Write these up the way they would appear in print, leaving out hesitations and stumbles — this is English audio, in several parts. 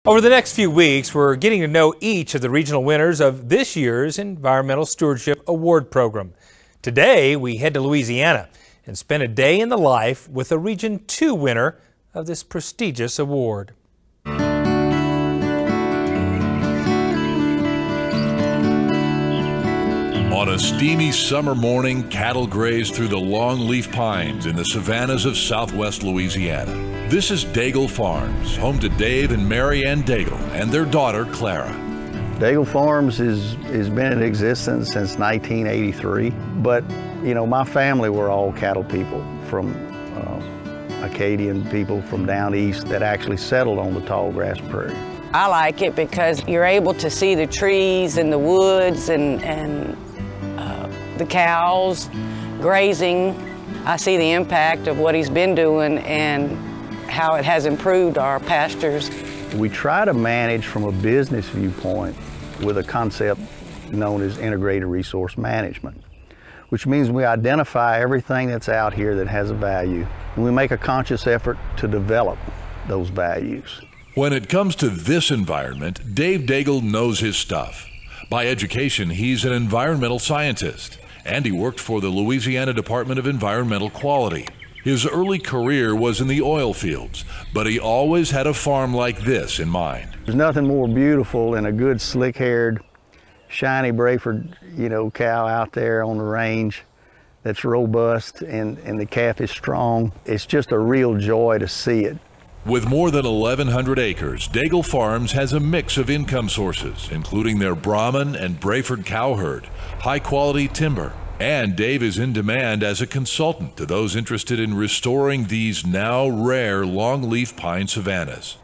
Over the next few weeks, we're getting to know each of the regional winners of this year's Environmental Stewardship Award program. Today, we head to Louisiana and spend a day in the life with a Region 2 winner of this prestigious award. On a steamy summer morning, cattle graze through the longleaf pines in the savannas of southwest Louisiana. This is Daigle Farms, home to Dave and Mary Ann Daigle and their daughter, Clara. Daigle Farms has been in existence since 1983, but you know, my family were all cattle people from Acadian people from down east that actually settled on the tall grass prairie. I like it because you're able to see the trees and the woods and the cows grazing. I see the impact of what he's been doing and how it has improved our pastures. We try to manage from a business viewpoint with a concept known as integrated resource management, which means we identify everything that's out here that has a value, and we make a conscious effort to develop those values. When it comes to this environment, Dave Daigle knows his stuff. By education, he's an environmental scientist, and he worked for the Louisiana Department of Environmental Quality. His early career was in the oil fields, but he always had a farm like this in mind. There's nothing more beautiful than a good slick-haired, shiny Brayford, cow out there on the range that's robust and the calf is strong. It's just a real joy to see it. With more than 1,100 acres, Daigle Farms has a mix of income sources, including their Brahman and Brayford cow herd, high-quality timber, and Dave is in demand as a consultant to those interested in restoring these now rare longleaf pine savannas.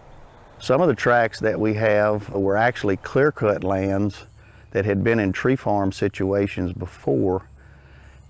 Some of the tracts that we have were actually clear-cut lands that had been in tree farm situations before,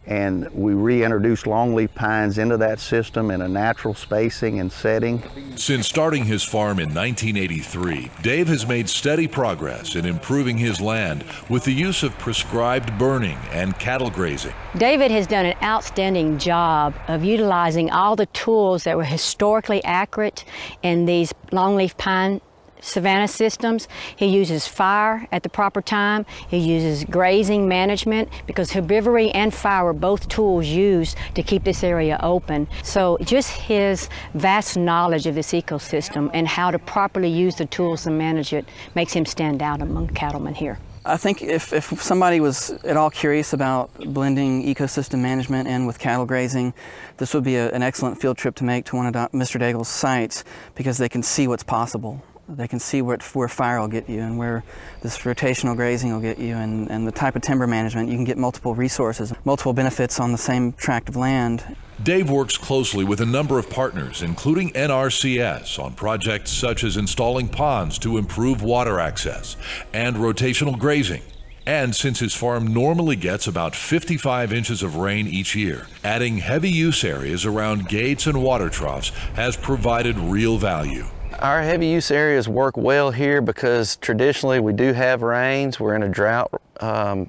and we reintroduced longleaf pines into that system in a natural spacing and setting. Since starting his farm in 1983, Dave has made steady progress in improving his land with the use of prescribed burning and cattle grazing. David has done an outstanding job of utilizing all the tools that were historically accurate in these longleaf pine savanna systems. He uses fire at the proper time. He uses grazing management, because herbivory and fire are both tools used to keep this area open. So just his vast knowledge of this ecosystem and how to properly use the tools to manage it makes him stand out among cattlemen here. I think if somebody was at all curious about blending ecosystem management in with cattle grazing, this would be an excellent field trip to make to one of Mr. Daigle's sites, because they can see what's possible. They can see where fire will get you and where this rotational grazing will get you, and the type of timber management. You can get multiple resources, multiple benefits on the same tract of land. Dave works closely with a number of partners, including NRCS, on projects such as installing ponds to improve water access and rotational grazing. And since his farm normally gets about 55 inches of rain each year, adding heavy use areas around gates and water troughs has provided real value. Our heavy use areas work well here because traditionally we do have rains. We're in a drought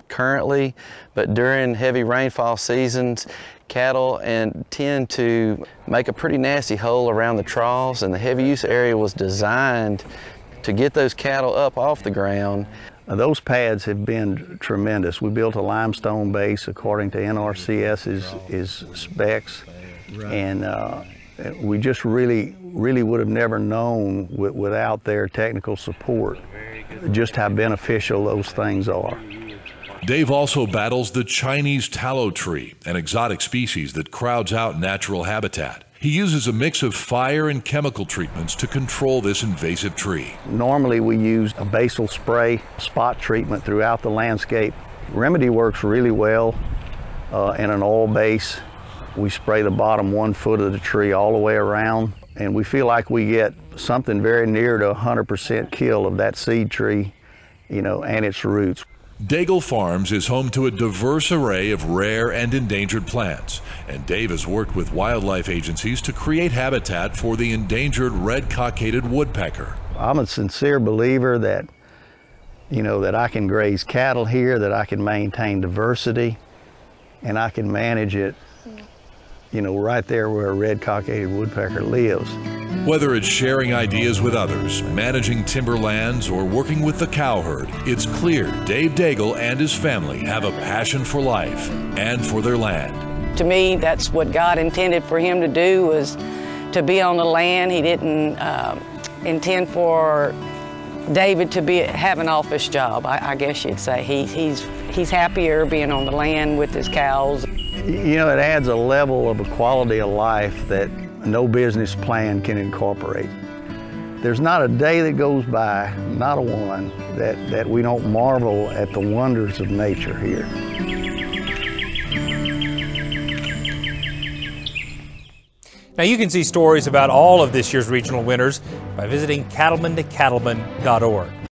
currently, but during heavy rainfall seasons, cattle tend to make a pretty nasty hole around the troughs, and the heavy use area was designed to get those cattle up off the ground. Those pads have been tremendous. We built a limestone base according to NRCS's specs, and we just really would have never known without their technical support just how beneficial those things are. Dave also battles the Chinese tallow tree, an exotic species that crowds out natural habitat. He uses a mix of fire and chemical treatments to control this invasive tree. Normally we use a basal spray spot treatment throughout the landscape. Remedy works really well in an oil base. We spray the bottom 1 foot of the tree all the way around, and we feel like we get something very near to 100% kill of that seed tree, and its roots. Daigle Farms is home to a diverse array of rare and endangered plants, and Dave has worked with wildlife agencies to create habitat for the endangered red-cockaded woodpecker. I'm a sincere believer that, that I can graze cattle here, that I can maintain diversity, and I can manage it right there where a red-cockaded woodpecker lives. Whether it's sharing ideas with others, managing timberlands, or working with the cow herd, it's clear Dave Daigle and his family have a passion for life and for their land. To me, that's what God intended for him to do, was to be on the land. He didn't intend for David to have an office job, I guess you'd say. He's happier being on the land with his cows. You know, it adds a level of a quality of life that no business plan can incorporate. There's not a day that goes by, not a one, that we don't marvel at the wonders of nature here. Now you can see stories about all of this year's regional winners by visiting cattleman2cattleman.org.